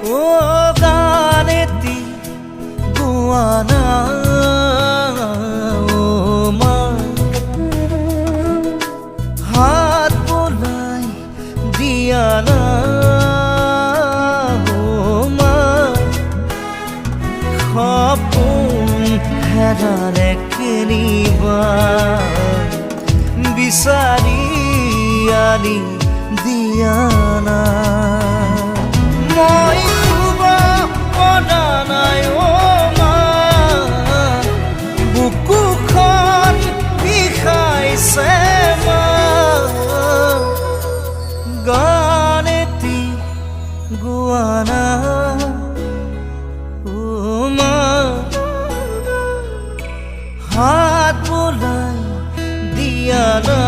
ও গানেতি গোয়ানা ও মা হাত বোলাই দিয়ানা ও মা সপোন হেৰালে কেনিবা বিচাৰি আনি দিয়ানা মই শুব পৰা নাই অ মা বুকুখন বিষাইছে মা গানেতি গোৱানা ও মা হাত বোলাই দিয়ানা